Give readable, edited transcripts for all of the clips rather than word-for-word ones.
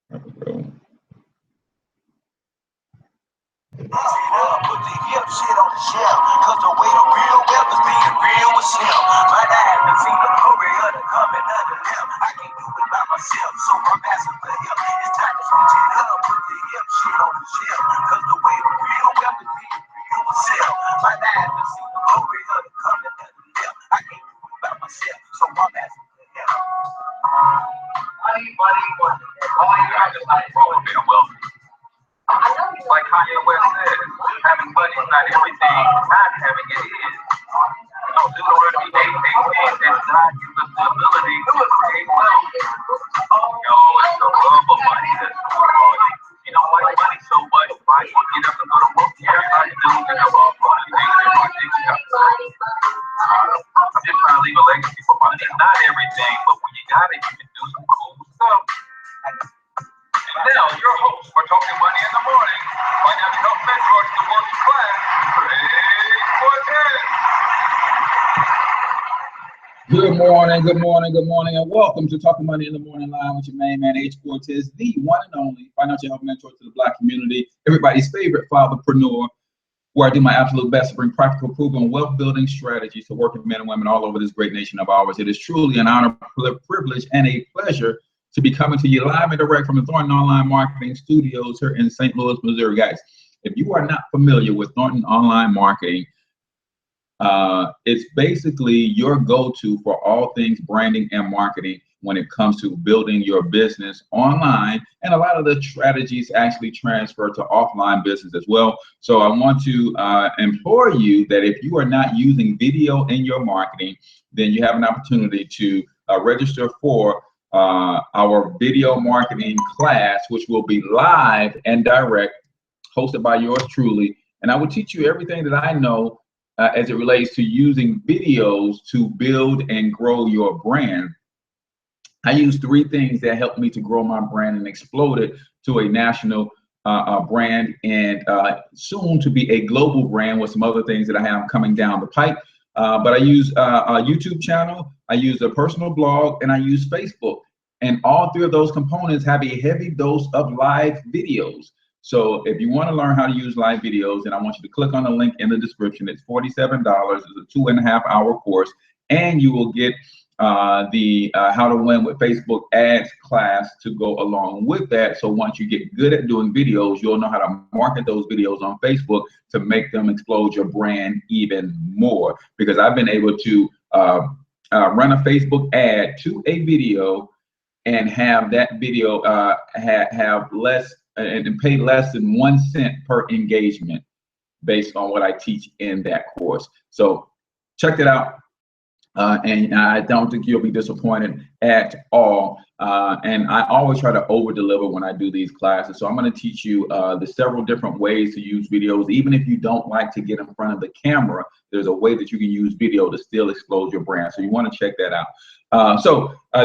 There we go. Put the hip shit on the shelf, cause the way the real wealth is being real with self. But I haven't seen the glory of the coming of the left. I can't do it by myself, so I'm asking for help. It's time to switch it up, put the hip shit on the shelf, cause the way the real wealth is being real with self. But I haven't seen the glory of the coming of the left. I can't do it by myself, so I'm asking for help. Money, money, money. All you got is like being wealthy. Like Kanye West said, having money is not everything, not having it is. So Deuteronomy 8:18 and God gives us the ability to create wealth. Yo, it's the love of money that's wrong. You don't like money so much, why you get up and go to work? Everybody doing it about money. I'm just trying to leave a legacy for money. It's not everything, but when you got it, you can do some cool stuff. Now, your host for Talking Money in the Morning, financial health mentor to the working class, Cortez. Good morning, good morning, good morning, and welcome to Talking Money in the Morning Live with your main man, H. Cortez, the one and only financial health mentor to the Black community, everybody's favorite fatherpreneur, where I do my absolute best to bring practical, proven, wealth-building strategies to working men and women all over this great nation of ours. It is truly an honor, privilege, and a pleasure to be coming to you live and direct from the Thornton Online Marketing Studios here in St. Louis, Missouri. Guys, if you are not familiar with Thornton Online Marketing, it's basically your go-to for all things branding and marketing when it comes to building your business online, and a lot of the strategies actually transfer to offline business as well. So I want to implore you that if you are not using video in your marketing, then you have an opportunity to register for our video marketing class, which will be live and direct, hosted by yours truly. And I will teach you everything that I know as it relates to using videos to build and grow your brand. I use three things that helped me to grow my brand and explode it to a national brand, and soon to be a global brand with some other things that I have coming down the pipe. But I use a YouTube channel, I use a personal blog, and I use Facebook. And all three of those components have a heavy dose of live videos. So if you want to learn how to use live videos, then I want you to click on the link in the description. It's $47. It's a 2.5-hour course, and you will get the How to Win with Facebook Ads class to go along with that. So once you get good at doing videos, you'll know how to market those videos on Facebook to make them explode your brand even more. Because I've been able to run a Facebook ad to a video and have that video have less and pay less than 1 cent per engagement based on what I teach in that course. So check it out. And I don't think you'll be disappointed at all. And I always try to over deliver when I do these classes. So I'm going to teach you the several different ways to use videos. Even if you don't like to get in front of the camera, there's a way that you can use video to still explode your brand. So you want to check that out.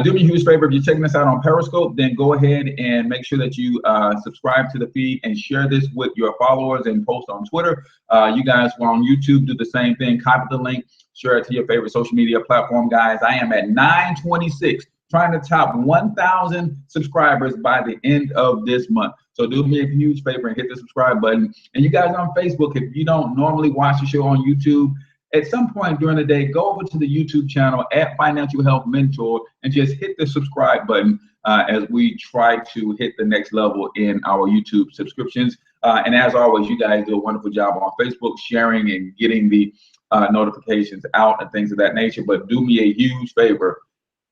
Do me a huge favor. If you're checking this out on Periscope, then go ahead and make sure that you subscribe to the feed and share this with your followers and post on Twitter. You guys who are on YouTube, do the same thing. Copy the link, share it to your favorite social media platform. Guys, I am at 926, trying to top 1,000 subscribers by the end of this month. So do me a huge favor and hit the subscribe button. And you guys on Facebook, if you don't normally watch the show on YouTube, at some point during the day, go over to the YouTube channel at Financial Health Mentor and just hit the subscribe button as we try to hit the next level in our YouTube subscriptions. And as always, you guys do a wonderful job on Facebook, sharing and getting the notifications out and things of that nature. But do me a huge favor.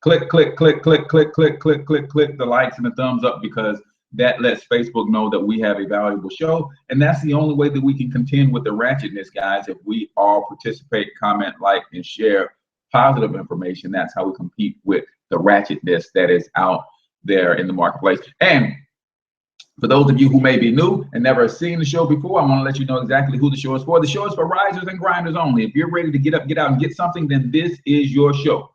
Click the likes and the thumbs up, because that lets Facebook know that we have a valuable show. And that's the only way that we can contend with the ratchetness, guys. If we all participate, comment, like, and share positive information, that's how we compete with the ratchetness that is out there in the marketplace. And for those of you who may be new and never seen the show before, I want to let you know exactly who the show is for. The show is for risers and grinders only. If you're ready to get up, get out, and get something, then this is your show.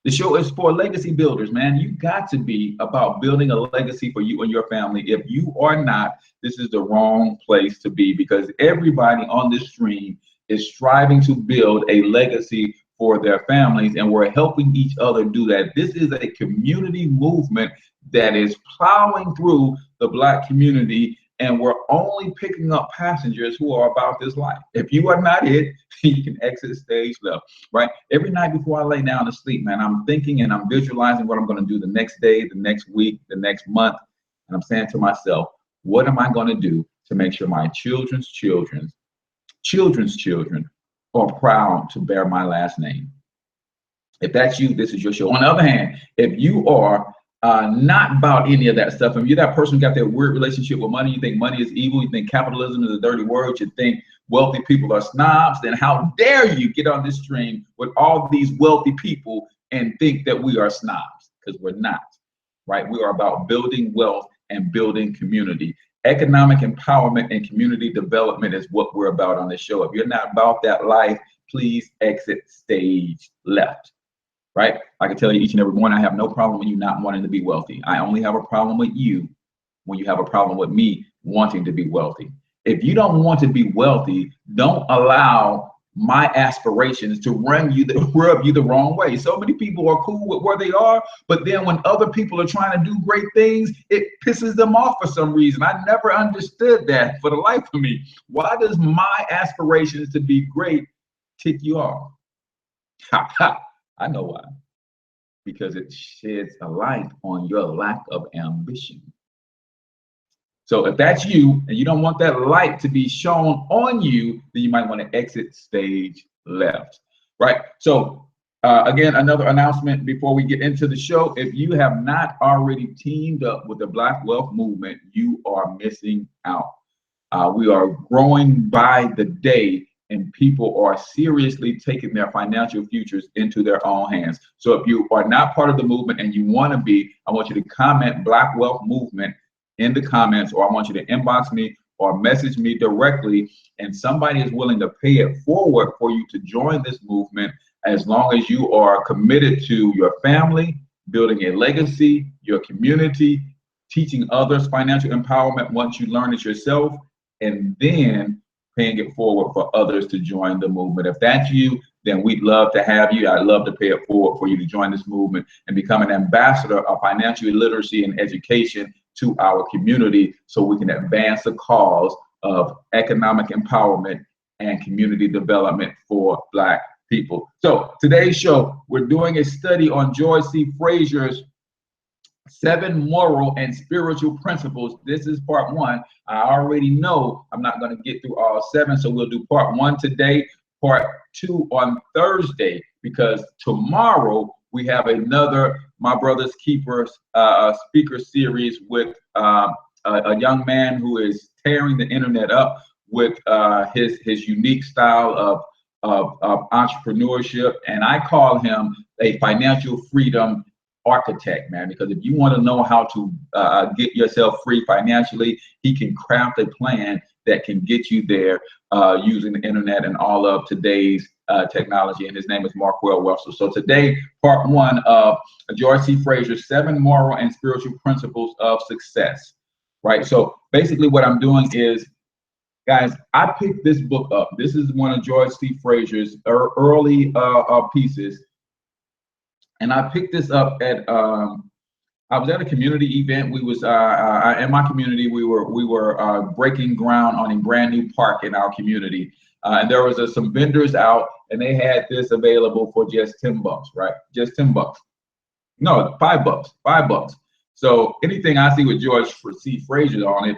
The show is for legacy builders, man. You got to be about building a legacy for you and your family. If you are not, this is the wrong place to be, because everybody on this stream is striving to build a legacy for their families, and we're helping each other do that. This is a community movement that is plowing through the Black community, and we're only picking up passengers who are about this life. If you are not it, you can exit stage left, right? Every night before I lay down to sleep, man, I'm thinking and I'm visualizing what I'm going to do the next day, the next week, the next month. And I'm saying to myself, what am I going to do to make sure my children's children are proud to bear my last name? If that's you, this is your show. On the other hand, if you are not about any of that stuff, and you're that person who got that weird relationship with money, you think money is evil, you think capitalism is a dirty word, you think wealthy people are snobs, then how dare you get on this stream with all these wealthy people and think that we are snobs, because we're not, right? We are about building wealth and building community. Economic empowerment and community development is what we're about on this show. If you're not about that life, please exit stage left. Right? I can tell you each and every morning, I have no problem with you not wanting to be wealthy. I only have a problem with you when you have a problem with me wanting to be wealthy. If you don't want to be wealthy, don't allow my aspirations to rub you the wrong way. So many people are cool with where they are, but then when other people are trying to do great things, it pisses them off for some reason. I never understood that for the life of me. Why does my aspirations to be great tick you off? Ha ha. I know why. Because it sheds a light on your lack of ambition. So if that's you and you don't want that light to be shown on you, then you might want to exit stage left, right? So again, another announcement before we get into the show. If you have not already teamed up with the Black Wealth Movement, you are missing out. We are growing by the day, and people are seriously taking their financial futures into their own hands. So if you are not part of the movement and you want to be, I want you to comment Black Wealth Movement in the comments, or I want you to inbox me or message me directly, and somebody is willing to pay it forward for you to join this movement, as long as you are committed to your family, building a legacy, your community, teaching others financial empowerment once you learn it yourself, and then paying it forward for others to join the movement. If that's you, then we'd love to have you. I'd love to pay it forward for you to join this movement and become an ambassador of financial literacy and education to our community, so we can advance the cause of economic empowerment and community development for Black people. So today's show, we're doing a study on George C. Fraser's 7 moral and spiritual principles. This is part 1. I already know I'm not going to get through all 7, so we'll do part 1 today, part 2 on Thursday, because tomorrow we have another My Brother's Keepers speaker series with a young man who is tearing the internet up with his unique style of entrepreneurship, and I call him a financial freedom architect, man, because if you want to know how to get yourself free financially, he can craft a plan that can get you there using the internet and all of today's technology. And his name is Markwell Wessel. So today, part 1 of George C. Fraser's 7 moral and spiritual principles of success, right? So basically what I'm doing is, guys, I picked this book up. This is one of George C. Fraser's early pieces. And I picked this up at I was at a community event. We was in my community. We were breaking ground on a brand new park in our community, and there was some vendors out, and they had this available for just $10, right? Just $10. No, $5. $5. So anything I see with George C. Fraser on it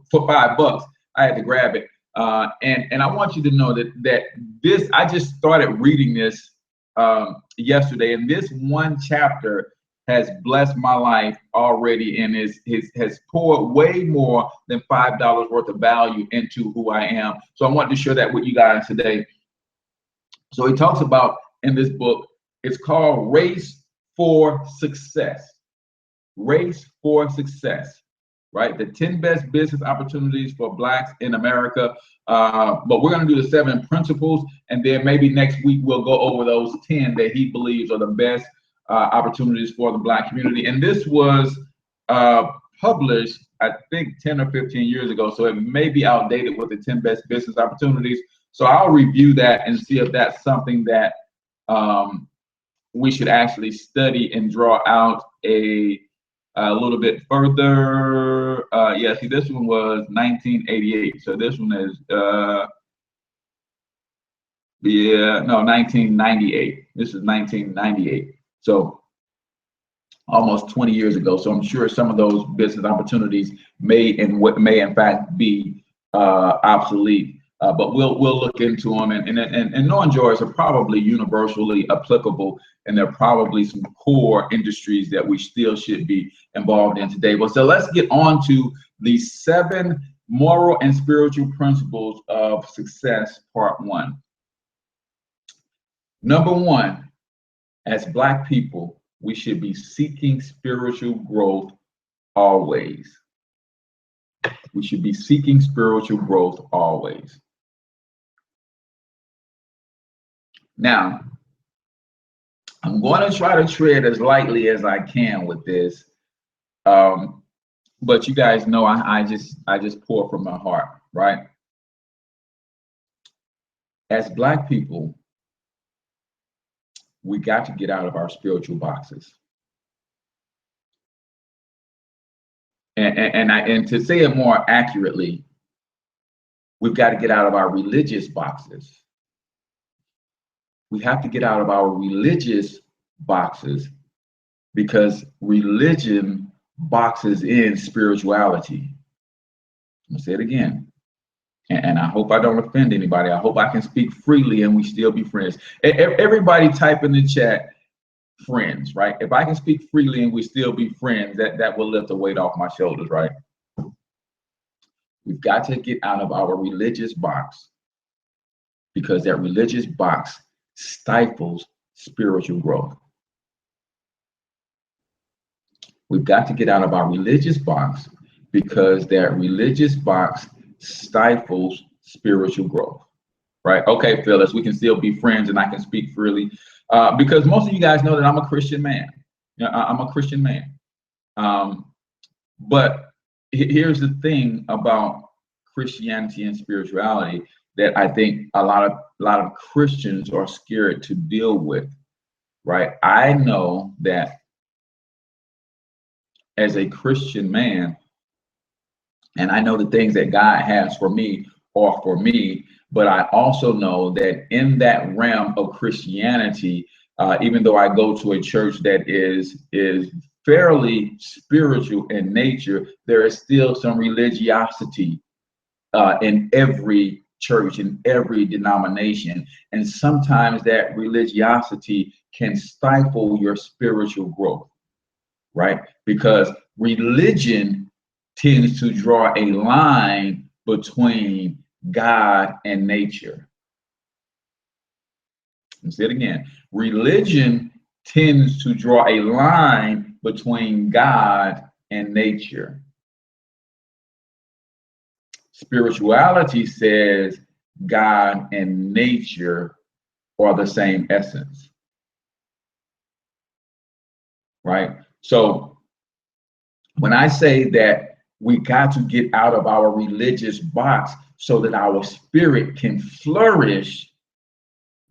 for $5, I had to grab it. And I want you to know that this, I just started reading this yesterday, and this one chapter has blessed my life already, and has poured way more than $5 worth of value into who I am. So I wanted to share that with you guys today. So he talks about in this book, it's called Race for Success. Race for Success, right? The 10 best business opportunities for Blacks in America. But we're going to do the 7 principles, and then maybe next week we'll go over those 10 that he believes are the best opportunities for the Black community. And this was published, I think, 10 or 15 years ago, so it may be outdated with the 10 best business opportunities. So I'll review that and see if that's something that we should actually study and draw out a A little bit further. Yeah, see, this one was 1988. So this one is, yeah, no, 1998. This is 1998. So almost 20 years ago. So I'm sure some of those business opportunities may in fact be obsolete. But we'll look into them, and non-jars are probably universally applicable, and there are probably some core industries that we still should be involved in today. But so let's get on to the 7 moral and spiritual principles of success, part 1. Number 1, as Black people, we should be seeking spiritual growth always. We should be seeking spiritual growth always. Now, I'm going to try to tread as lightly as I can with this, but you guys know I just pour from my heart, right? As Black people, we got to get out of our spiritual boxes. And to say it more accurately, we've got to get out of our religious boxes. We have to get out of our religious boxes because religion boxes in spirituality. I'm gonna say it again. And I hope I don't offend anybody. I hope I can speak freely and we still be friends. Everybody type in the chat, friends, right? If I can speak freely and we still be friends, that will lift the weight off my shoulders, right? We've got to get out of our religious box because that religious box stifles spiritual growth. We've got to get out of our religious box because that religious box stifles spiritual growth, right? Okay, Phyllis, we can still be friends and I can speak freely because most of you guys know that I'm a Christian man. You know, I'm a Christian man. But here's the thing about Christianity and spirituality that I think a lot of Christians are scared to deal with, right? I know that as a Christian man, and I know the things that God has for me are for me, but I also know that in that realm of Christianity, even though I go to a church that is fairly spiritual in nature, there is still some religiosity in every church, in every denomination. And sometimes that religiosity can stifle your spiritual growth, right? Because religion tends to draw a line between God and nature. Let me say it again. Religion tends to draw a line between God and nature. Spirituality says God and nature are the same essence, right? So when I say that we got to get out of our religious box so that our spirit can flourish,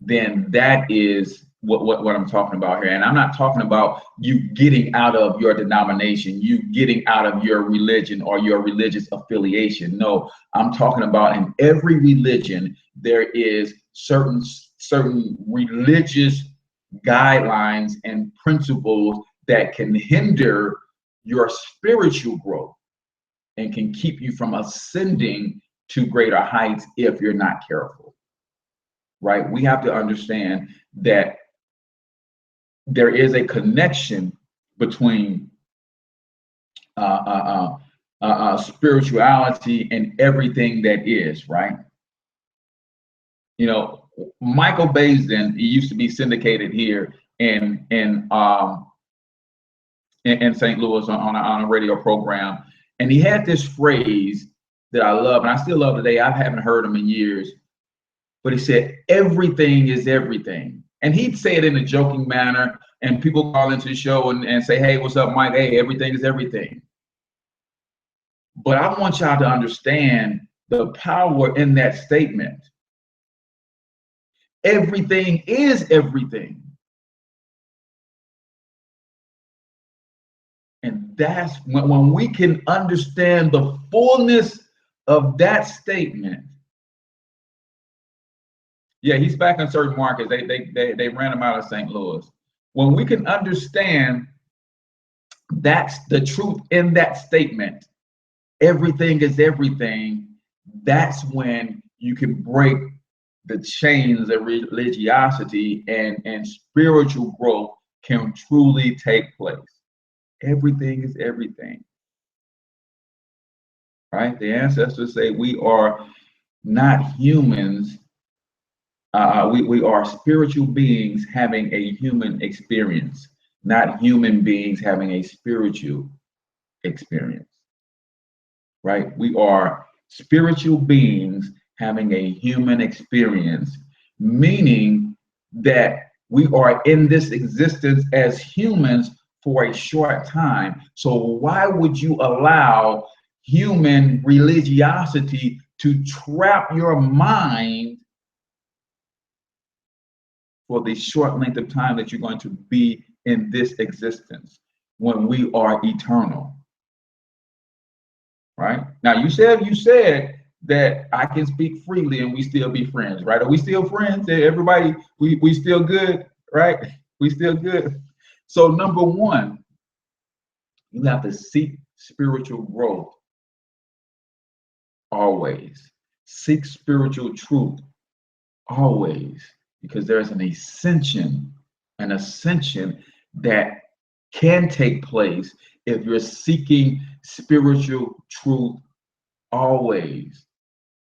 then that is what I'm talking about here. And I'm not talking about you getting out of your denomination, you getting out of your religion or your religious affiliation. No, I'm talking about in every religion, there is certain religious guidelines and principles that can hinder your spiritual growth and can keep you from ascending to greater heights if you're not careful, right? We have to understand that there is a connection between spirituality and everything that is, right? You know, Michael Baisden, he used to be syndicated here in St. Louis on a radio program, and he had this phrase that I love, and I still love today. I haven't heard him in years, but he said, "Everything is everything." And he'd say it in a joking manner, and people call into the show and say, "Hey, what's up, Mike? Hey, everything is everything." But I want y'all to understand the power in that statement. Everything is everything. And that's when we can understand the fullness of that statement. Yeah, he's back in certain markets. They ran him out of St. Louis. When we can understand that's the truth in that statement, everything is everything, that's when you can break the chains of religiosity, and spiritual growth can truly take place. Everything is everything, right? The ancestors say we are not humans. We are spiritual beings having a human experience, not human beings having a spiritual experience, right? We are spiritual beings having a human experience, meaning that we are in this existence as humans for a short time. So why would you allow human religiosity to trap your mind for the short length of time that you're going to be in this existence when we are eternal? Right? Now you said that I can speak freely and we still be friends, right? Are we still friends? Everybody, we still good, right? We still good. So number one, you have to seek spiritual growth always. Seek spiritual truth always, because there's an ascension that can take place if you're seeking spiritual truth always.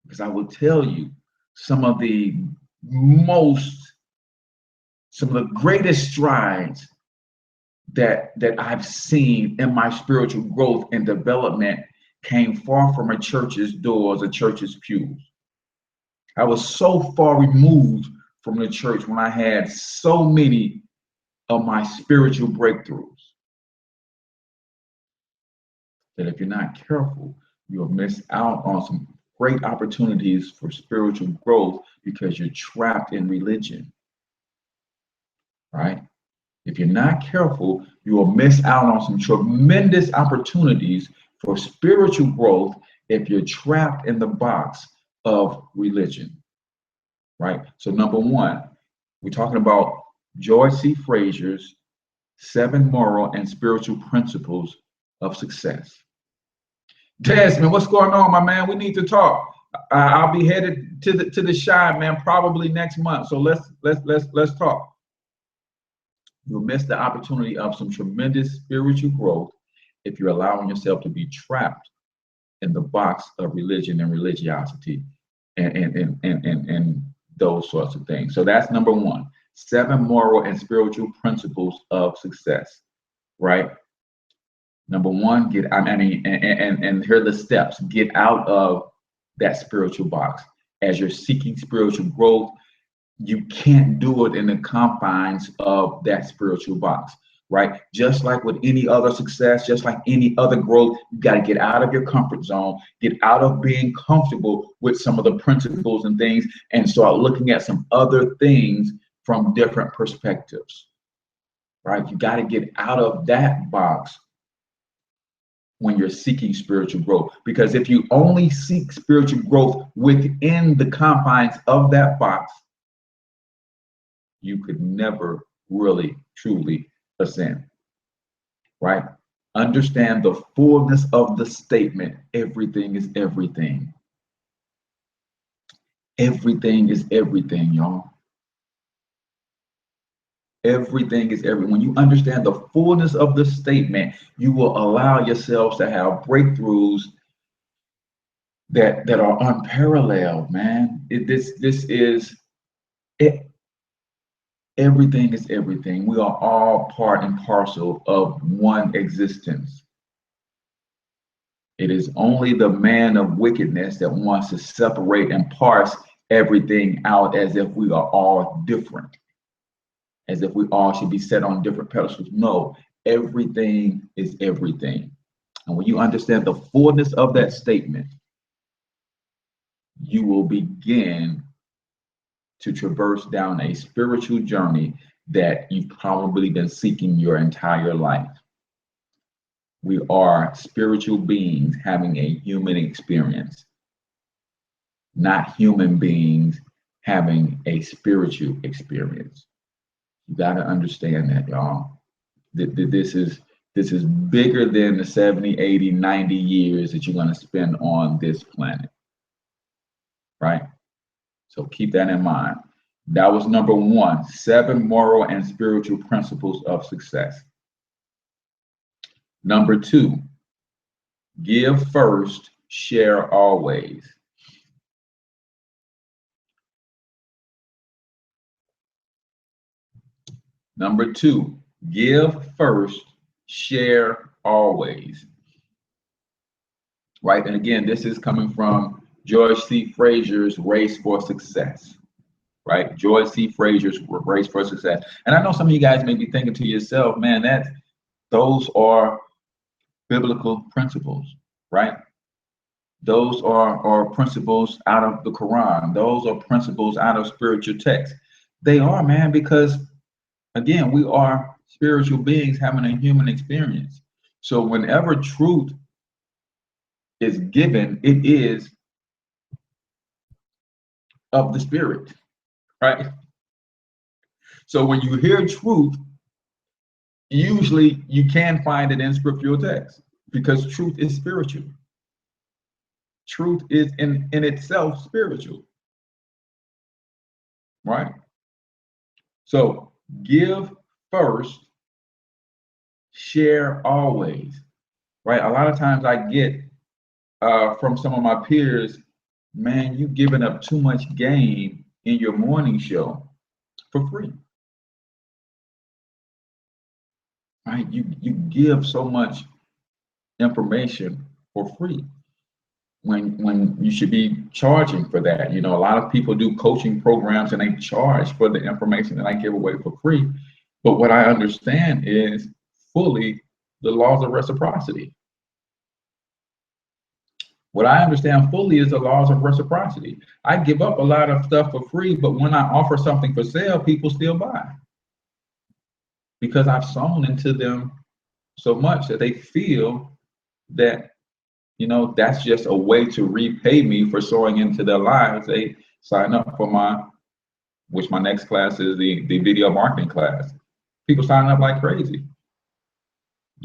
Because I will tell you, some of the greatest strides that I've seen in my spiritual growth and development came far from a church's doors, a church's pews. I was so far removed from the church when I had so many of my spiritual breakthroughs that if you're not careful, you'll miss out on some great opportunities for spiritual growth because you're trapped in religion, right? If you're not careful, you will miss out on some tremendous opportunities for spiritual growth if you're trapped in the box of religion, right? So number one, we're talking about George C. Fraser's 7 moral and spiritual principles of success. Desmond, what's going on, my man? We need to talk. I'll be headed to the Shy, man, probably next month. So let's talk. You'll miss the opportunity of some tremendous spiritual growth if you're allowing yourself to be trapped in the box of religion and religiosity and those sorts of things. So that's number one. 7 moral and spiritual principles of success, right? Number one, and here are the steps. Get out of that spiritual box. As you're seeking spiritual growth, you can't do it in the confines of that spiritual box, right? Just like with any other success, just like any other growth, you got to get out of your comfort zone, get out of being comfortable with some of the principles and things, and start looking at some other things from different perspectives, right? You got to get out of that box when you're seeking spiritual growth. Because if you only seek spiritual growth within the confines of that box, you could never really truly ascend, right? Understand the fullness of the statement. Everything is everything. Everything is everything, y'all. Everything is everything. When you understand the fullness of the statement, you will allow yourselves to have breakthroughs that are unparalleled, man. This is it. Everything is everything. We are all part and parcel of one existence. It is only the man of wickedness that wants to separate and parse everything out as if we are all different, as if we all should be set on different pedestals. No, everything is everything. And when you understand the fullness of that statement, you will begin to traverse down a spiritual journey that you've probably been seeking your entire life. We are spiritual beings having a human experience, not human beings having a spiritual experience. You got to understand that, y'all. This is bigger than the 70, 80, 90 years that you're going to spend on this planet, right? So keep that in mind. That was number one, 7 moral and spiritual principles of success. Number 2, give first, share always. Number 2, give first, share always. Right? And again, this is coming from George C. Fraser's Race for Success. Right? George C. Fraser's Race for Success. And I know some of you guys may be thinking to yourself, man, those are biblical principles, right? Those are principles out of the Quran. Those are principles out of spiritual texts. They are, man, because again, we are spiritual beings having a human experience. So whenever truth is given, it is of the spirit, right? So when you hear truth, usually you can find it in scriptural text because truth is spiritual. Truth is in itself spiritual, right? So give first, share always, right? A lot of times I get from some of my peers, man, you giving up too much game in your morning show for free, right? You give so much information for free when you should be charging for that. You know, a lot of people do coaching programs and they charge for the information that I give away for free. But what I understand is fully the laws of reciprocity. What I understand fully is the laws of reciprocity. I give up a lot of stuff for free, but when I offer something for sale, people still buy because I've sown into them so much that they feel that, you know, that's just a way to repay me for sowing into their lives. They sign up for my next class is the video marketing class. People sign up like crazy.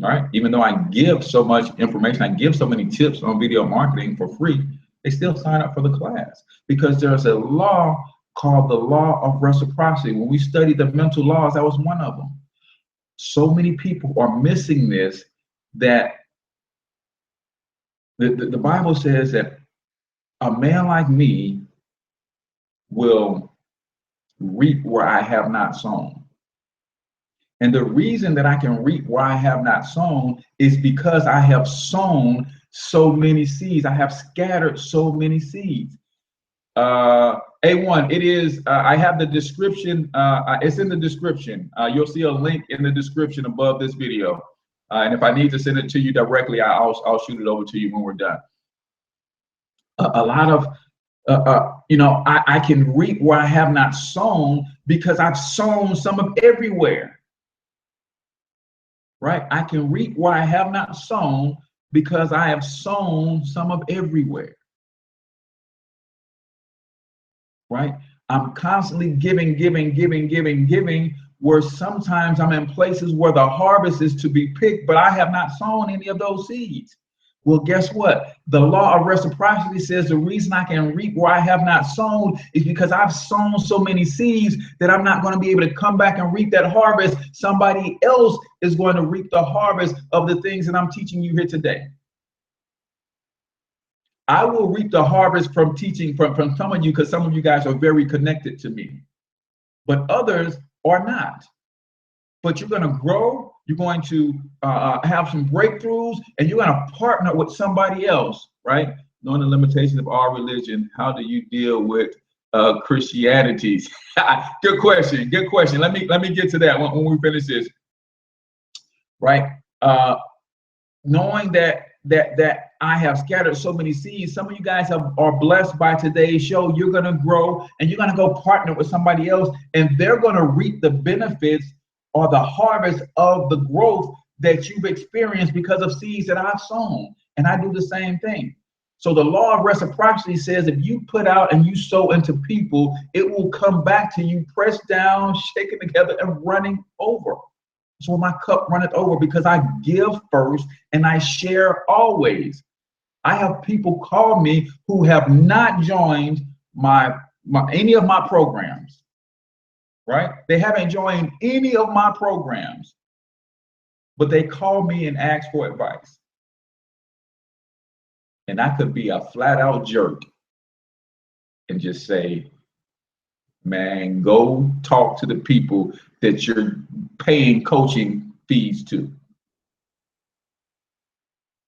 All right. Even though I give so much information, I give so many tips on video marketing for free, they still sign up for the class because there's a law called the law of reciprocity. When we study the mental laws, that was one of them. So many people are missing this, that the Bible says that a man like me will reap where I have not sown. And the reason that I can reap where I have not sown is because I have sown so many seeds. I have scattered so many seeds. A1, it is, I have the description, it's in the description. You'll see a link in the description above this video. And if I need to send it to you directly, I'll shoot it over to you when we're done. A lot of, you know, I can reap where I have not sown because I've sown some of everywhere. Right? I can reap where I have not sown because I have sown some of everywhere. Right? I'm constantly giving, where sometimes I'm in places where the harvest is to be picked, but I have not sown any of those seeds. Well, guess what? The law of reciprocity says the reason I can reap where I have not sown is because I've sown so many seeds that I'm not going to be able to come back and reap that harvest. Somebody else is going to reap the harvest of the things that I'm teaching you here today. I will reap the harvest from teaching from some of you because some of you guys are very connected to me, but others are not. But you're going to grow, you're going to have some breakthroughs, and you're going to partner with somebody else, right? Knowing the limitations of our religion, how do you deal with Christianity? Good question. Good question. Let me get to that when we finish this, right? Knowing that I have scattered so many seeds, some of you guys are blessed by today's show. You're going to grow, and you're going to go partner with somebody else, and they're going to reap the benefits or the harvest of the growth that you've experienced because of seeds that I've sown. And I do the same thing. So the law of reciprocity says if you put out and you sow into people, it will come back to you, pressed down, shaken together, and running over. So my cup runneth over because I give first and I share always. I have people call me who have not joined any of my programs, right? They haven't joined any of my programs, but they call me and ask for advice. And I could be a flat out jerk and just say, man, go talk to the people that you're paying coaching fees to.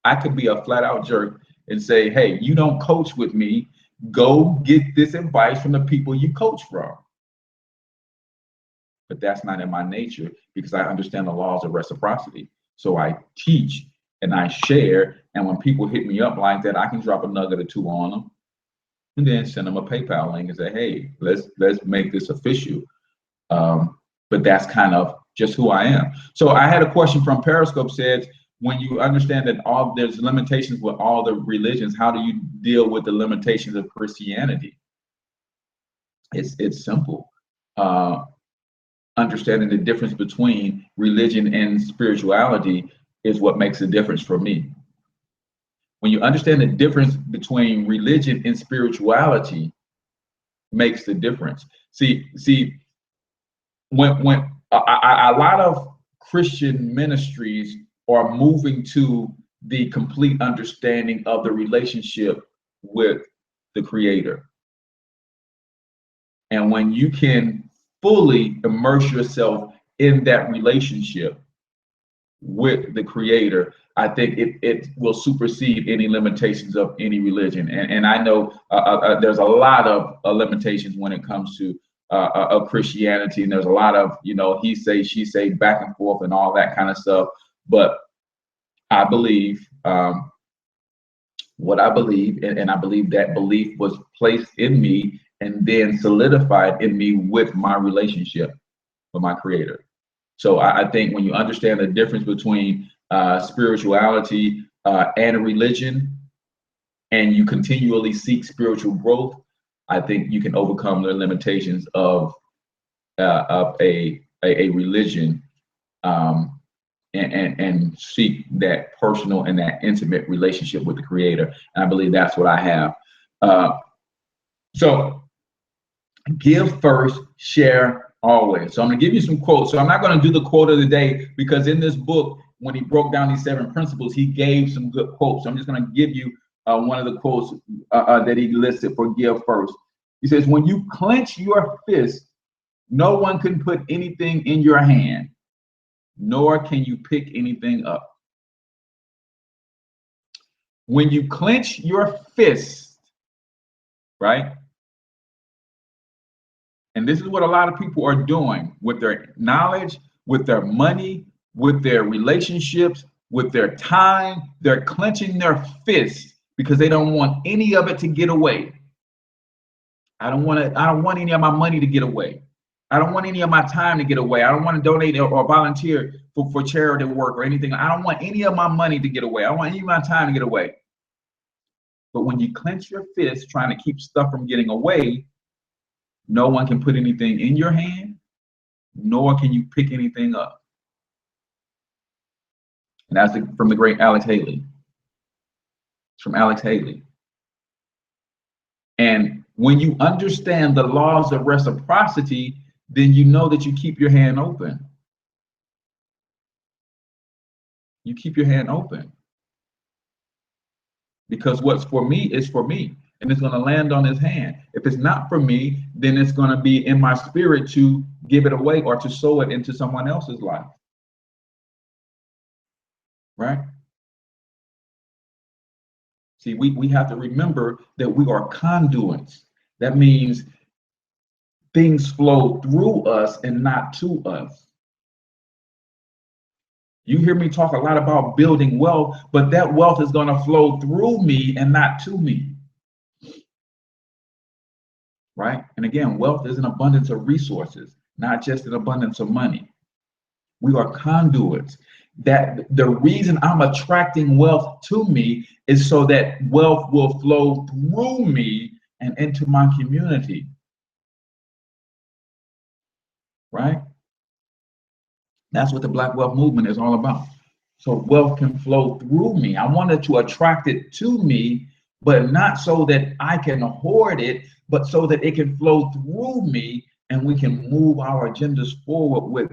I could be a flat out jerk and say, hey, you don't coach with me. Go get this advice from the people you coach from. But that's not in my nature because I understand the laws of reciprocity. So I teach and I share. And when people hit me up like that, I can drop a nugget or two on them and then send them a PayPal link and say, hey, let's make this official. But that's kind of just who I am. So I had a question from Periscope said, when you understand that there's limitations with all the religions, how do you deal with the limitations of Christianity? It's simple. Understanding the difference between religion and spirituality is what makes a difference for me. When you understand the difference between religion and spirituality, makes the difference. See, when a lot of Christian ministries are moving to the complete understanding of the relationship with the Creator. And when you can fully immerse yourself in that relationship with the Creator, I think it will supersede any limitations of any religion. And I know there's a lot of limitations when it comes to of Christianity, and there's a lot of, he say, she say, back and forth and all that kind of stuff. But I believe what I believe, and I believe that belief was placed in me and then solidified in me with my relationship with my Creator. So I think when you understand the difference between spirituality and religion, and you continually seek spiritual growth, I think you can overcome the limitations of a religion, and seek that personal and that intimate relationship with the Creator. And I believe that's what I have. So give first, share always. So I'm going to give you some quotes. So I'm not going to do the quote of the day because in this book, when he broke down these 7 principles, he gave some good quotes. So I'm just going to give you one of the quotes that he listed for give first. He says, when you clench your fist, no one can put anything in your hand, nor can you pick anything up. When you clench your fist, right? And this is what a lot of people are doing with their knowledge, with their money, with their relationships, with their time. They're clenching their fists because they don't want any of it to get away. I don't want any of my money to get away. I don't want any of my time to get away. I don't want to donate or volunteer for charity work or anything. I don't want any of my money to get away. I don't want any of my time to get away. But when you clench your fist trying to keep stuff from getting away, no one can put anything in your hand, nor can you pick anything up. And that's from the great Alex Haley. It's from Alex Haley. And when you understand the laws of reciprocity, then you know that you keep your hand open. You keep your hand open. Because what's for me is for me, and it's going to land on his hand. If it's not for me, then it's going to be in my spirit to give it away or to sow it into someone else's life. Right? See, we have to remember that we are conduits. That means things flow through us and not to us. You hear me talk a lot about building wealth, but that wealth is going to flow through me and not to me. Right? And again, wealth is an abundance of resources, not just an abundance of money. We are conduits. that the reason I'm attracting wealth to me is so that wealth will flow through me and into my community, right? That's what the Black Wealth Movement is all about. So wealth can flow through me. I wanted to attract it to me, but not so that I can hoard it, but so that it can flow through me and we can move our agendas forward with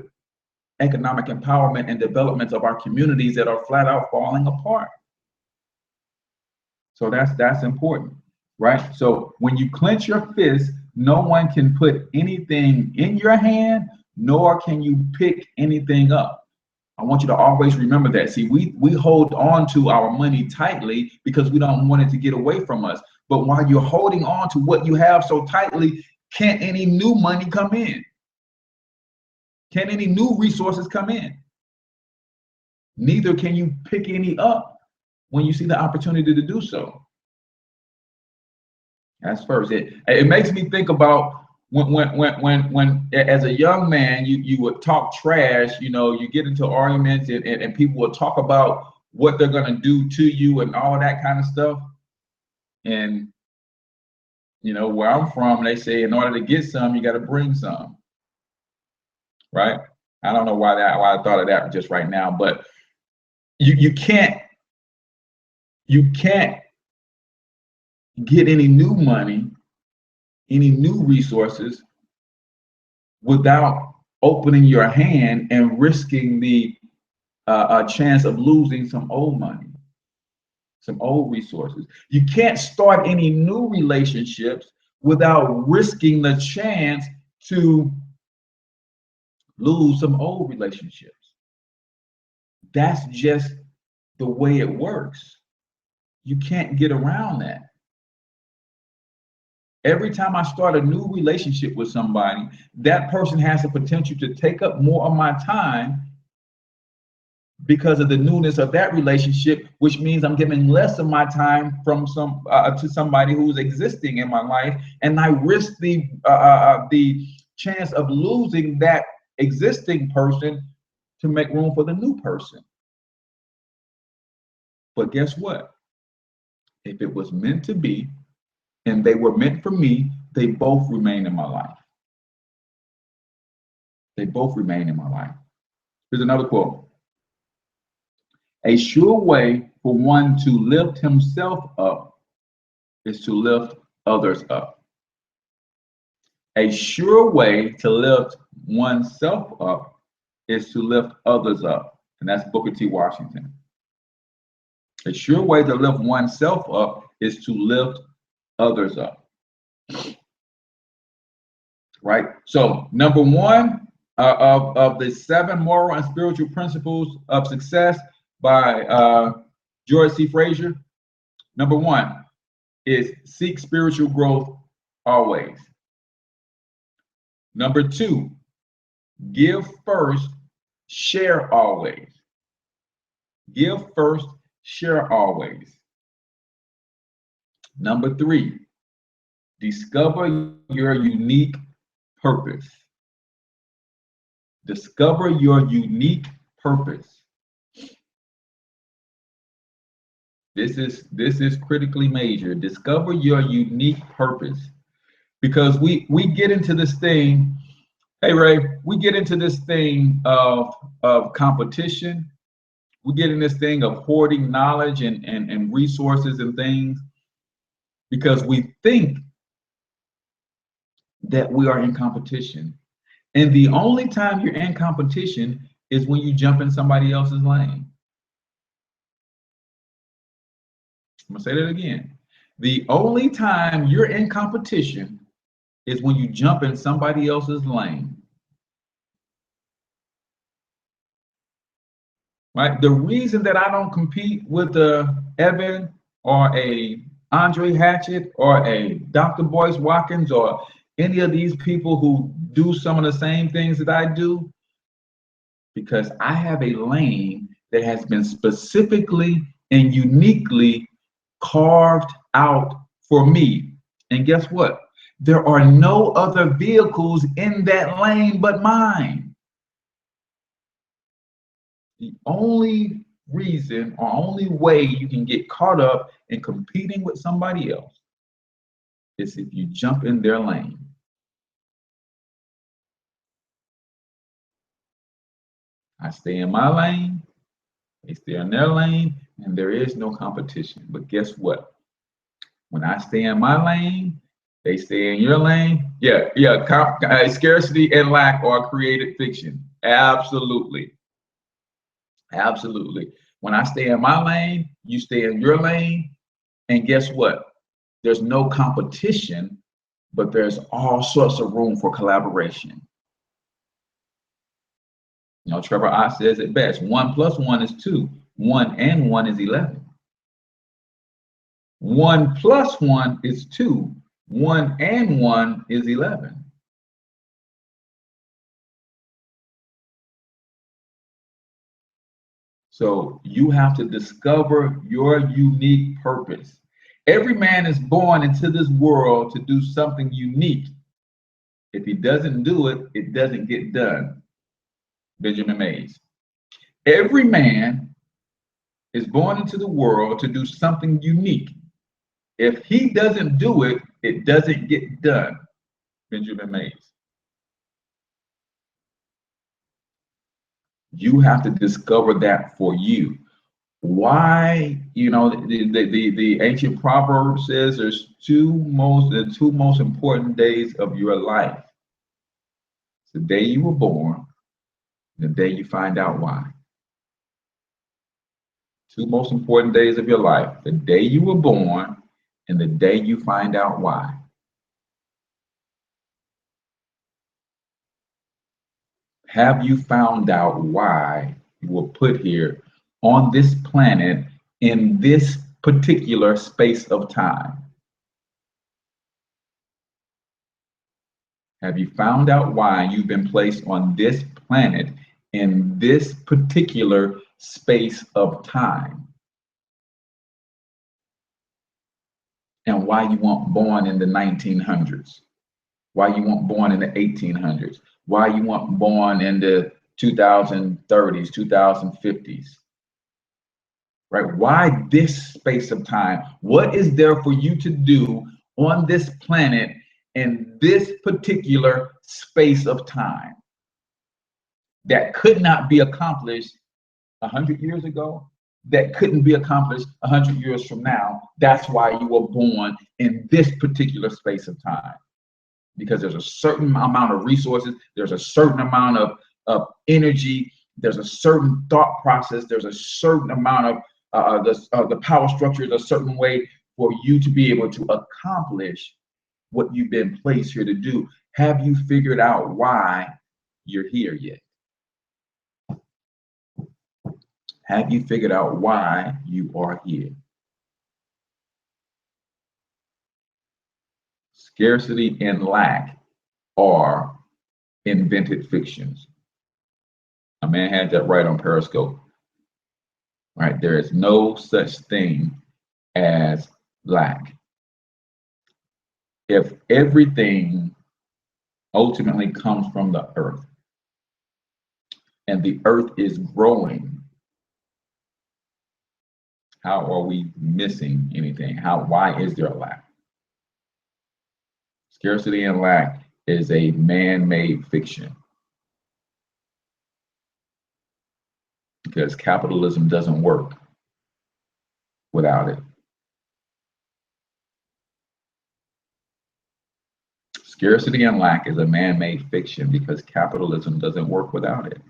economic empowerment and development of our communities that are flat out falling apart. So that's important, right? So when you clench your fist, no one can put anything in your hand, nor can you pick anything up. I want you to always remember that. See, we hold on to our money tightly because we don't want it to get away from us. But while you're holding on to what you have so tightly, can't any new money come in? Can any new resources come in? Neither can you pick any up when you see the opportunity to do so. That's first. It makes me think about when as a young man you would talk trash, you get into arguments and people will talk about what they're gonna do to you and all that kind of stuff. And where I'm from, they say in order to get some, you gotta bring some. Right? I don't know why I thought of that just right now, but you can't get any new money, any new resources without opening your hand and risking the chance of losing some old money, some old resources. You can't start any new relationships without risking the chance to lose some old relationships. That's just the way it works. You can't get around that. Every time I start a new relationship with somebody, that person has the potential to take up more of my time because of the newness of that relationship, which means I'm giving less of my time from to somebody who's existing in my life, and I risk the chance of losing that existing person to make room for the new person. But guess what? If it was meant to be, and they were meant for me, they both remain in my life. They both remain in my life. Here's another quote. A sure way for one to lift himself up is to lift others up. A sure way to lift oneself up is to lift others up. And that's Booker T. Washington. A sure way to lift oneself up is to lift others up. Right? So, number one of the 7 moral and spiritual principles of success by George C. Fraser. Number 1 is seek spiritual growth always. Number 2, give first, share always. Give first, share always. Number 3, discover your unique purpose. Discover your unique purpose. This is critically major. Discover your unique purpose. Because we get into this thing, hey Ray, we get into this thing of competition. We get in this thing of hoarding knowledge and resources and things because we think that we are in competition. And the only time you're in competition is when you jump in somebody else's lane. I'm gonna say that again. The only time you're in competition is when you jump in somebody else's lane. Right? The reason that I don't compete with a Evan or a Andre Hatchett or a Dr. Boyce Watkins or any of these people who do some of the same things that I do, because I have a lane that has been specifically and uniquely carved out for me. And guess what? There are no other vehicles in that lane but mine. The only reason or only way you can get caught up in competing with somebody else is if you jump in their lane. I stay in my lane, they stay in their lane, and there is no competition. But guess what? When I stay in my lane, they stay in your lane. Yeah, yeah. Scarcity and lack are created fiction. Absolutely. Absolutely. When I stay in my lane, you stay in your lane. And guess what? There's no competition, but there's all sorts of room for collaboration. You know, Trevor I says it best: 1 + 1 is 2. 1 and 1 is 11. 1 + 1 is 2. 1 and 1 is 11. So you have to discover your unique purpose. Every man is born into this world to do something unique. If he doesn't do it, it doesn't get done. Benjamin Mays. Every man is born into the world to do something unique. If he doesn't do it, it doesn't get done. Benjamin Mays. You have to discover that for you. Why, you know, the ancient proverb says there's the two most important days of your life. It's the day you were born, the day you find out why. Two most important days of your life: the day you were born and the day you find out why. Have you found out why you were put here on this planet in this particular space of time? Have you found out why you've been placed on this planet in this particular space of time? And why you weren't born in the 1900s? Why you weren't born in the 1800s? Why you weren't born in the 2030s, 2050s? Right? Why this space of time? What is there for you to do on this planet in this particular space of time that could not be accomplished 100 years ago, that couldn't be accomplished 100 years from now? That's why you were born in this particular space of time, because there's a certain amount of resources, there's a certain amount of energy, there's a certain thought process, there's a certain amount of the power structure is a certain way for you to be able to accomplish what you've been placed here to do. Have you figured out why you're here yet? Have you figured out why you are here? Scarcity and lack are invented fictions. A man had that right on Periscope. Right? There is no such thing as lack. If everything ultimately comes from the earth and the earth is growing, how are we missing anything? Why is there a lack? Scarcity and lack is a man-made fiction, because capitalism doesn't work without it. Scarcity and lack is a man-made fiction because capitalism doesn't work without it.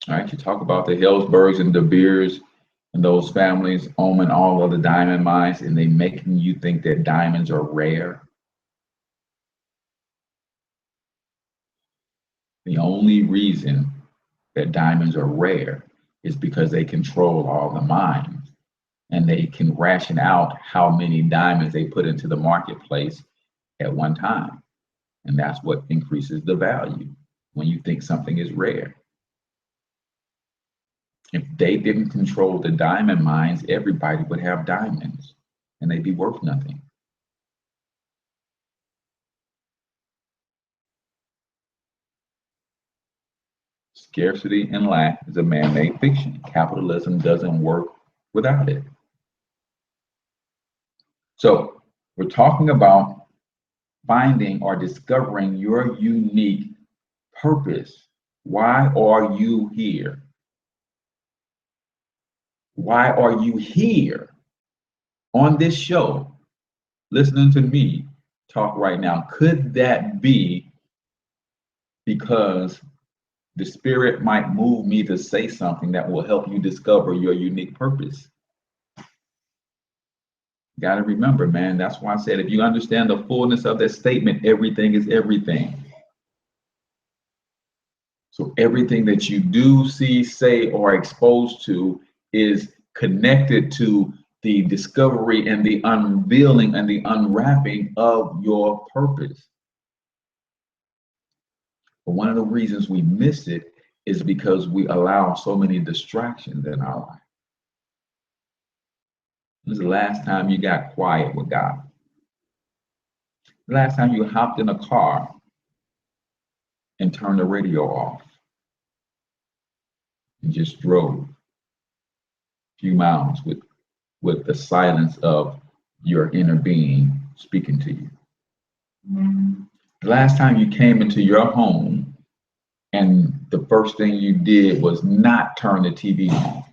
All right, you talk about the Hillsbergs and De Beers and those families owning all of the diamond mines, and they making you think that diamonds are rare. The only reason that diamonds are rare is because they control all the mines, and they can ration out how many diamonds they put into the marketplace at one time. And that's what increases the value when you think something is rare. If they didn't control the diamond mines, everybody would have diamonds and they'd be worth nothing. Scarcity and lack is a man-made fiction. Capitalism doesn't work without it. So we're talking about finding or discovering your unique purpose. Why are you here? Why are you here on this show listening to me talk right now? Could that be because the spirit might move me to say something that will help you discover your unique purpose? Got to remember, man, that's why I said if you understand the fullness of that statement, everything is everything. So everything that you do, see, say, or exposed to is connected to the discovery and the unveiling and the unwrapping of your purpose. But one of the reasons we miss it is because we allow so many distractions in our life. When was the last time you got quiet with God? The last time you hopped in a car and turned the radio off and just drove a few miles with the silence of your inner being speaking to you? The last time you came into your home and the first thing you did was not turn the TV on?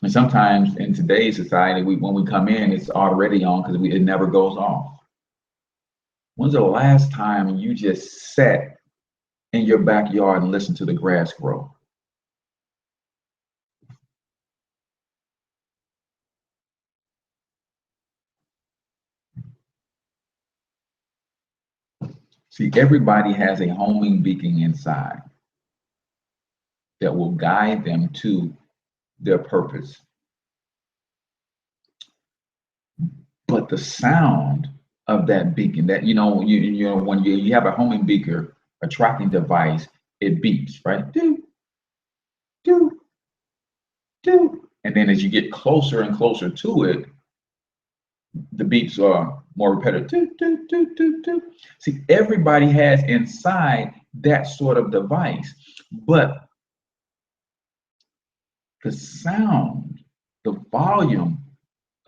And sometimes in today's society, when we come in, it's already on because it never goes off. When's the last time you just sat in your backyard and listened to the grass grow? See, everybody has a homing beacon inside that will guide them to their purpose. But the sound of that beacon, that you know when you have a homing beacon, a tracking device, it beeps, right? Do, do, do. And then as you get closer and closer to it, the beeps are more repetitive. Do, do, do, do, do. See, everybody has inside that sort of device, but the sound, the volume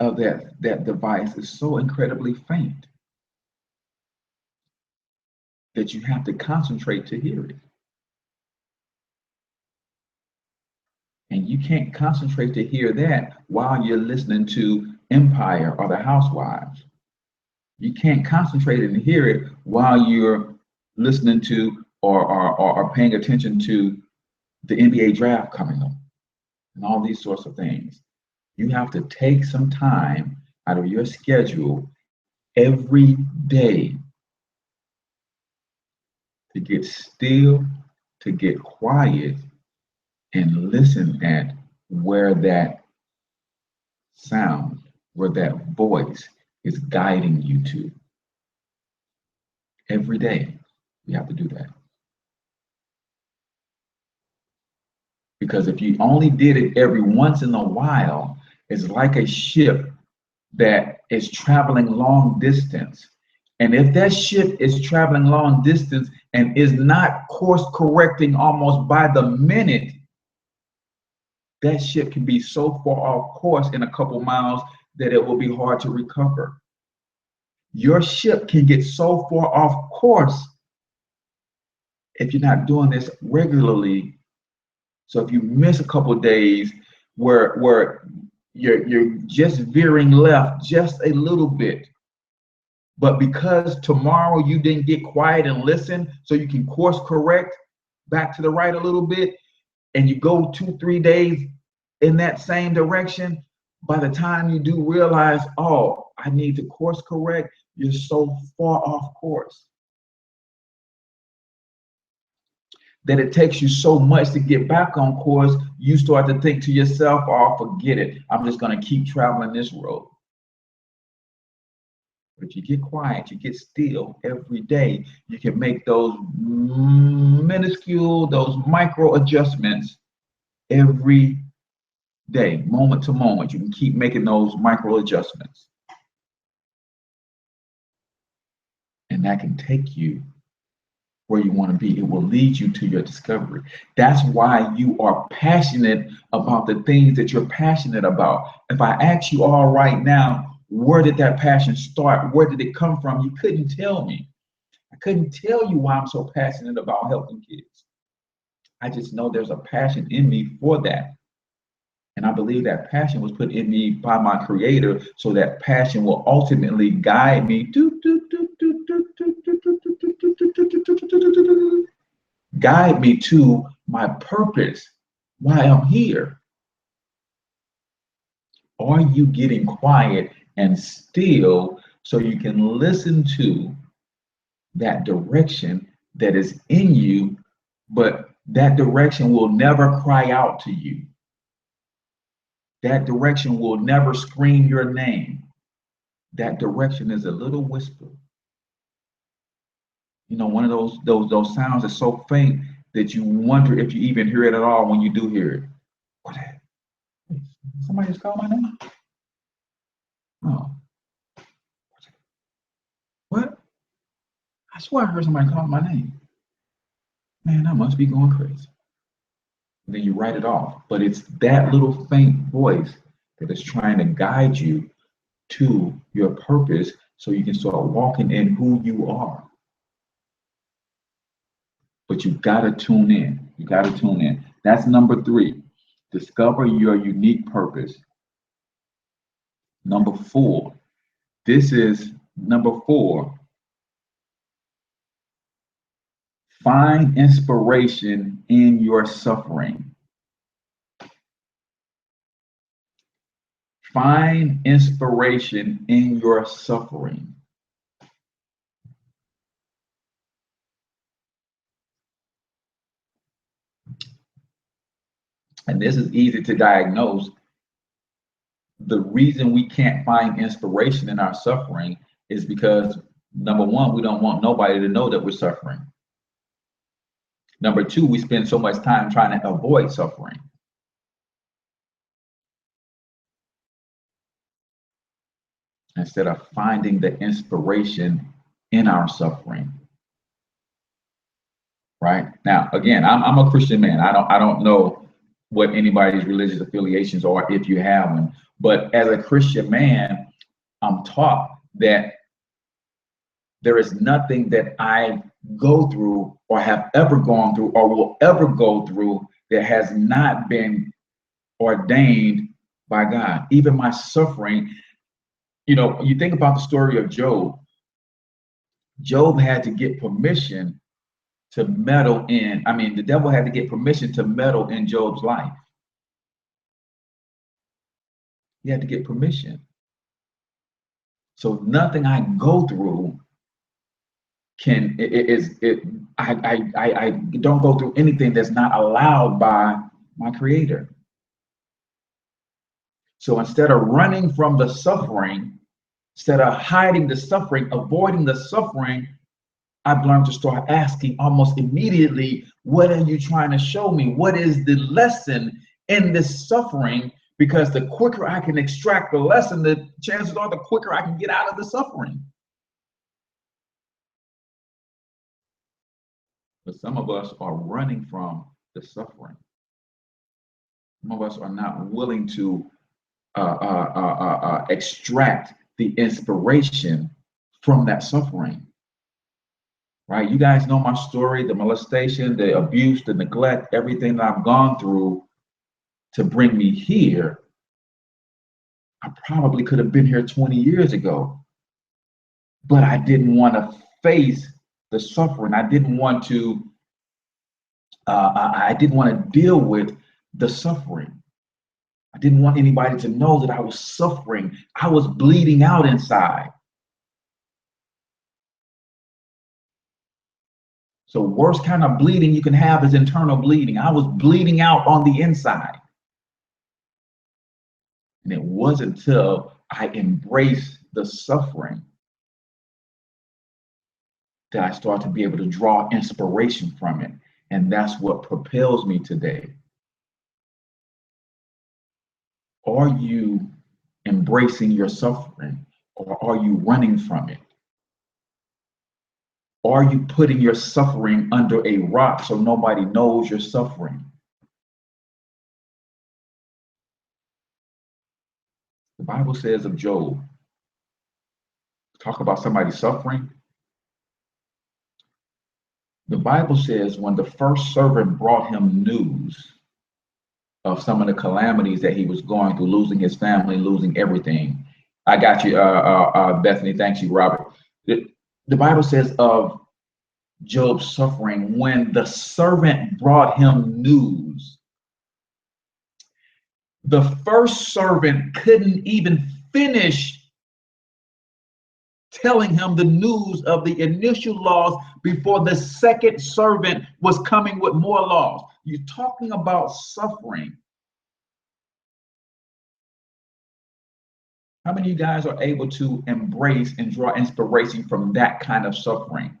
of that device is so incredibly faint that you have to concentrate to hear it. And you can't concentrate to hear that while you're listening to Empire or The Housewives. You can't concentrate and hear it while you're listening to or paying attention to the NBA draft coming up and all these sorts of things. You have to take some time out of your schedule every day to get still, to get quiet, and listen at where that sound, where that voice is guiding you to. Every day, you have to do that. Because if you only did it every once in a while, it's like a ship that is traveling long distance. And if that ship is traveling long distance and is not course correcting almost by the minute, that ship can be so far off course in a couple miles that it will be hard to recover. Your ship can get so far off course if you're not doing this regularly. So if you miss a couple of days where you're just veering left just a little bit, but because tomorrow you didn't get quiet and listen so you can course correct back to the right a little bit, and you go 2-3 days in that same direction, by the time you do realize, oh, I need to course correct, you're so far off course that it takes you so much to get back on course, you start to think to yourself, oh, forget it, I'm just going to keep traveling this road. But if you get quiet, you get still every day, you can make those minuscule, those micro adjustments every day, moment to moment. You can keep making those micro adjustments. And that can take you where you want to be. It will lead you to your discovery. That's why you are passionate about the things that you're passionate about. If I ask you all right now, where did that passion start? Where did it come from? You couldn't tell me. I couldn't tell you why I'm so passionate about helping kids. I just know there's a passion in me for that. And I believe that passion was put in me by my creator, so that passion will ultimately guide me guide me to my purpose, why I'm here. Are you getting quiet and still so you can listen to that direction that is in you, but that direction will never cry out to you? That direction will never scream your name. That direction is a little whisper. You know, one of those sounds is so faint that you wonder if you even hear it at all when you do hear it. What? Somebody just called my name? Oh. What? I swear I heard somebody call my name. Man, I must be going crazy. And then you write it off. But it's that little faint voice that is trying to guide you to your purpose so you can start walking in who you are. But you gotta tune in. You gotta tune in. That's number 3. Discover your unique purpose. Number 4. This is number 4. Find inspiration in your suffering. Find inspiration in your suffering. And this is easy to diagnose. The reason we can't find inspiration in our suffering is because, number 1, we don't want nobody to know that we're suffering. Number 2, we spend so much time trying to avoid suffering. Instead of finding the inspiration in our suffering. Right? Now, again, I'm a Christian man. I don't know what anybody's religious affiliations are, if you have them. But as a Christian man, I'm taught that there is nothing that I go through or have ever gone through or will ever go through that has not been ordained by God. Even my suffering, you know, you think about the story of Job. Job had to get permission to meddle in, the devil had to get permission to meddle in Job's life. He had to get permission. So nothing I go through I don't go through anything that's not allowed by my creator. So instead of running from the suffering, instead of hiding the suffering, avoiding the suffering, I've learned to start asking almost immediately, what are you trying to show me? What is the lesson in this suffering? Because the quicker I can extract the lesson, the chances are the quicker I can get out of the suffering. But some of us are running from the suffering. Some of us are not willing to extract the inspiration from that suffering. Right? You guys know my story, the molestation, the abuse, the neglect, everything that I've gone through to bring me here. I probably could have been here 20 years ago, but I didn't want to face the suffering. I didn't want to deal with the suffering. I didn't want anybody to know that I was suffering. I was bleeding out inside. So worst kind of bleeding you can have is internal bleeding. I was bleeding out on the inside. And it wasn't until I embraced the suffering that I start to be able to draw inspiration from it. And that's what propels me today. Are you embracing your suffering, or are you running from it? Or are you putting your suffering under a rock so nobody knows you're suffering? The Bible says of Job, talk about somebody suffering. The Bible says when the first servant brought him news of some of the calamities that he was going through, losing his family, losing everything. I got you, Bethany. Thanks you, Robert. The Bible says of Job's suffering, when the servant brought him news, the first servant couldn't even finish telling him the news of the initial loss before the second servant was coming with more loss. You're talking about suffering. How many of you guys are able to embrace and draw inspiration from that kind of suffering?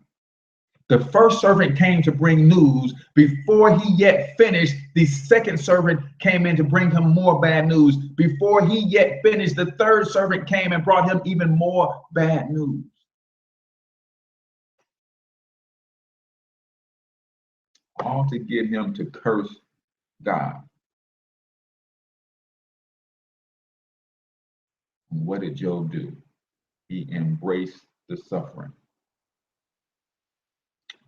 The first servant came to bring news. Before he yet finished, the second servant came in to bring him more bad news. Before he yet finished, the third servant came and brought him even more bad news. All to get him to curse God. And what did Job do? He embraced the suffering,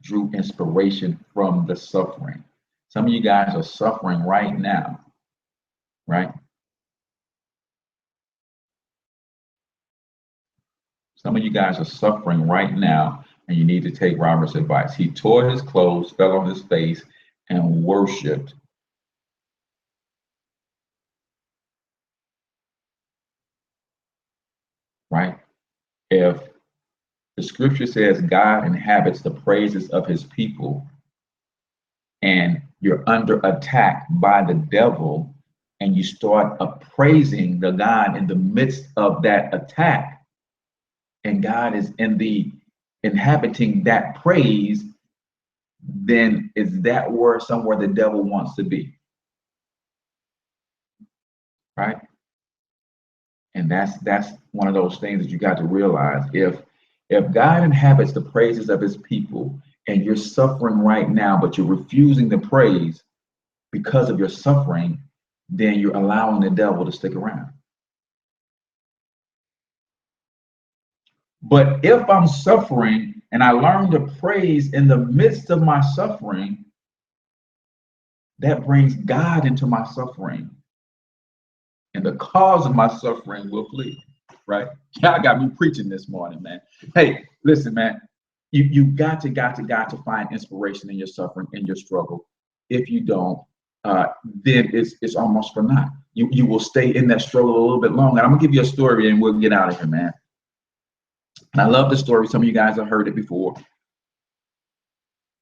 drew inspiration from the suffering. Some of you guys are suffering right now, right? Some of you guys are suffering right now, and you need to take Robert's advice. He tore his clothes, fell on his face, and worshiped. Right? If the scripture says God inhabits the praises of his people, and you're under attack by the devil, and you start appraising the God in the midst of that attack, and God is in the inhabiting that praise, then is that where somewhere the devil wants to be? Right? And that's one of those things that you got to realize. If God inhabits the praises of his people and you're suffering right now, but you're refusing the praise because of your suffering, then you're allowing the devil to stick around. But if I'm suffering and I learn to praise in the midst of my suffering, that brings God into my suffering. And the cause of my suffering will flee. Right? Y'all got me preaching this morning, man. Hey, listen, man. You got to find inspiration in your suffering, in your struggle. If you don't, then it's almost for naught. You will stay in that struggle a little bit longer. I'm gonna give you a story and we'll get out of here, man. And I love the story. Some of you guys have heard it before.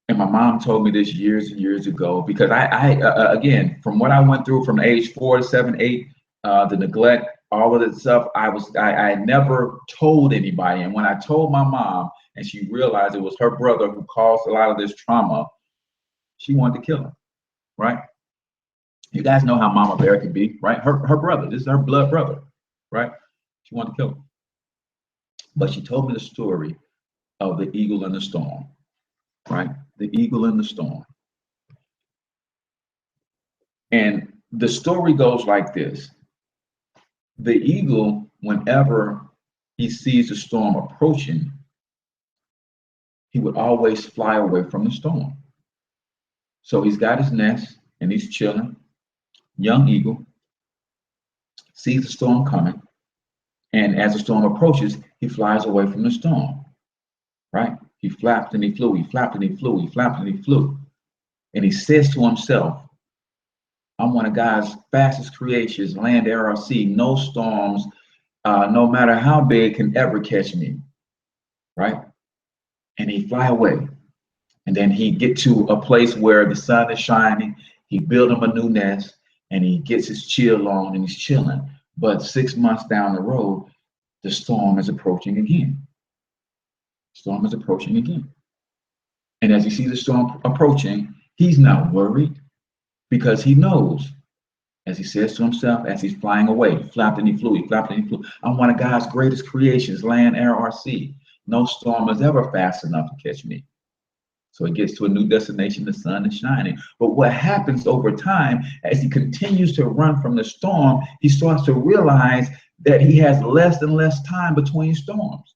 And my mom told me this years and years ago, because I again, from what I went through from age 4 to 7, 8, the neglect, all of this stuff, I never told anybody. And when I told my mom and she realized it was her brother who caused a lot of this trauma, she wanted to kill him, right? You guys know how Mama Bear can be, right? Her brother, this is her blood brother, right? She wanted to kill him. But she told me the story of the eagle and the storm, right? The eagle and the storm. And the story goes like this. The eagle, whenever he sees the storm approaching, he would always fly away from the storm. So he's got his nest and he's chilling. Young eagle sees the storm coming. And as the storm approaches, he flies away from the storm, right? He flapped and he flew, he flapped and he flew, he flapped and he flew. And he says to himself, I'm one of God's fastest creations, land, air, or sea. No storms, no matter how big, can ever catch me, right? And he fly away. And then he get to a place where the sun is shining. He build him a new nest and he gets his chill on and he's chilling. But 6 months down the road, the storm is approaching again. Storm is approaching again. And as he sees the storm approaching, he's not worried because he knows, as he says to himself, as he's flying away, he flapped and he flew, he flapped and he flew. I'm one of God's greatest creations, land, air, or sea. No storm is ever fast enough to catch me. So he gets to a new destination, the sun is shining. But what happens over time, as he continues to run from the storm, he starts to realize that he has less and less time between storms.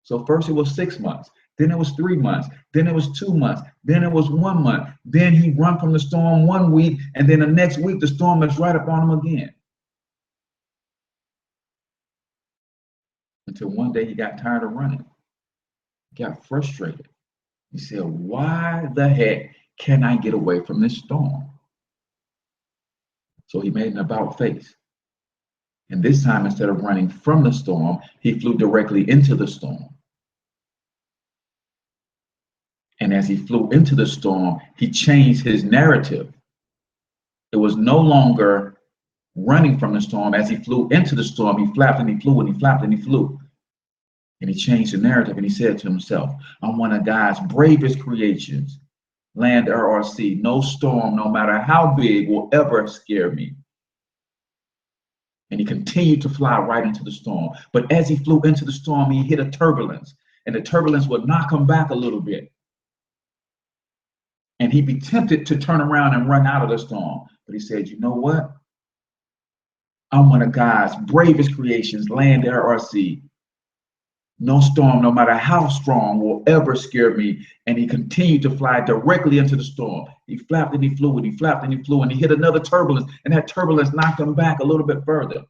So first it was 6 months, then it was 3 months, then it was 2 months, then it was 1 month. Then he run from the storm 1 week, and then the next week the storm is right up on him again. Until one day he got tired of running, got frustrated. He said, why the heck can I get away from this storm? So he made an about face. And this time, instead of running from the storm, he flew directly into the storm. And as he flew into the storm, he changed his narrative. It was no longer running from the storm. As he flew into the storm, he flapped and he flew and he flapped and he flew. And he changed the narrative and he said to himself, I'm one of God's bravest creations, land, air, or sea. No storm, no matter how big, will ever scare me. And he continued to fly right into the storm. But as he flew into the storm, he hit a turbulence, and the turbulence would knock him back a little bit. And he'd be tempted to turn around and run out of the storm. But he said, you know what? I'm one of God's bravest creations, land, air, or sea. No storm, no matter how strong, will ever scare me. And he continued to fly directly into the storm. He flapped and he flew and he flapped and he flew and he hit another turbulence, and that turbulence knocked him back a little bit further.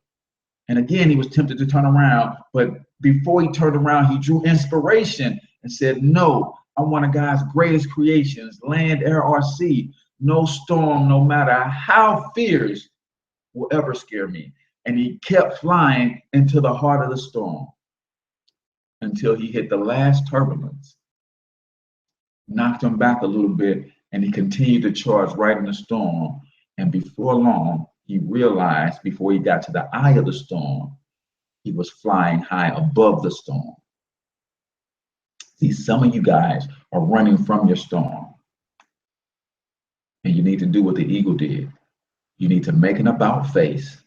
And again, he was tempted to turn around, but before he turned around, he drew inspiration and said, no, I'm one of God's greatest creations, land, air, or sea. No storm, no matter how fierce, will ever scare me. And he kept flying into the heart of the storm until he hit the last turbulence, knocked him back a little bit, and he continued to charge right in the storm. And before long, he realized, before he got to the eye of the storm, he was flying high above the storm. See, some of you guys are running from your storm. And you need to do what the eagle did. You need to make an about face,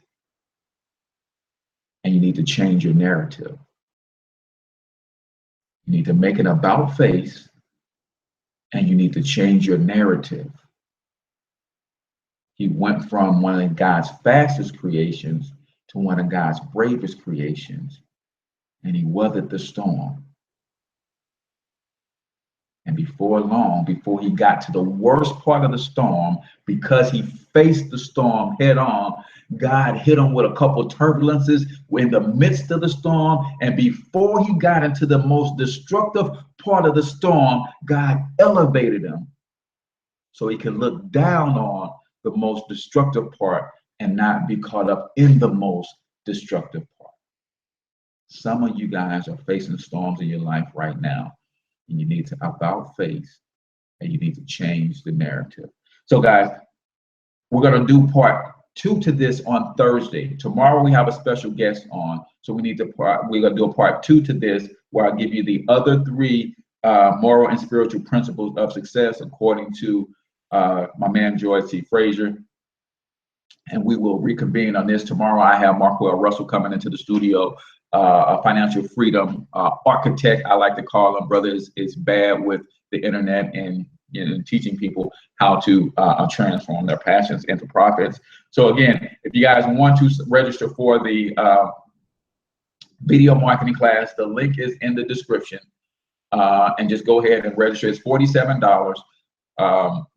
and you need to change your narrative. You need to make an about face, and you need to change your narrative. He went from one of God's fastest creations to one of God's bravest creations, and he weathered the storm. And before long, before he got to the worst part of the storm, because he faced the storm head on, God hit him with a couple turbulences in the midst of the storm. And before he got into the most destructive part of the storm, God elevated him so he could look down on the most destructive part and not be caught up in the most destructive part. Some of you guys are facing storms in your life right now, and you need to about face, and you need to change the narrative. So guys, we're going to do part 2 to this on Thursday. Tomorrow we have a special guest on, so we're going to do a part 2 to this, where I'll give you the other 3 moral and spiritual principles of success according to my man George C. Fraser. And we will reconvene on this tomorrow. I have Marco L. Russell coming into the studio, a financial freedom architect, I like to call him. Brother is bad with the internet and teaching people how to transform their passions into profits. So again, if you guys want to register for the video marketing class, the link is in the description, and just go ahead and register. It's $47.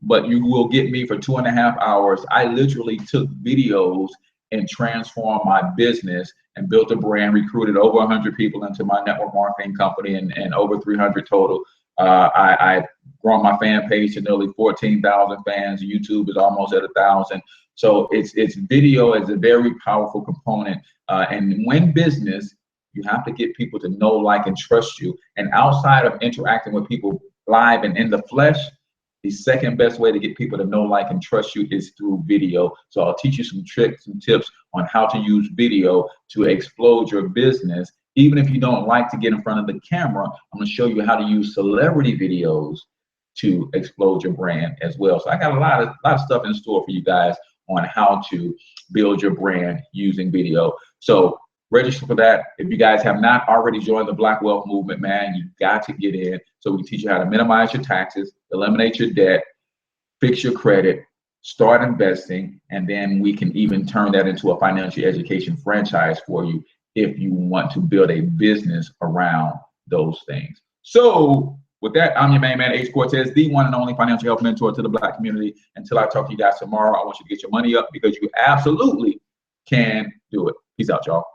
But you will get me for 2.5 hours. I literally took videos and transformed my business and built a brand, recruited over 100 people into my network marketing company, and over 300 total. I've grown my fan page to nearly 14,000 fans. YouTube is almost at 1,000. So it's video is a very powerful component. And when business, you have to get people to know, like, and trust you. And outside of interacting with people live and in the flesh, the second best way to get people to know, like, and trust you is through video. So I'll teach you some tricks and tips on how to use video to explode your business. Even if you don't like to get in front of the camera, I'm going to show you how to use celebrity videos to explode your brand as well. So I got a lot of stuff in store for you guys on how to build your brand using video. So Register for that. If you guys have not already joined the Black Wealth Movement, man, you got to get in so we can teach you how to minimize your taxes, eliminate your debt, fix your credit, start investing, and then we can even turn that into a financial education franchise for you if you want to build a business around those things. So with that, I'm your main man, H. Cortez, the one and only financial health mentor to the Black community. Until I talk to you guys tomorrow, I want you to get your money up because you absolutely can do it. Peace out, y'all.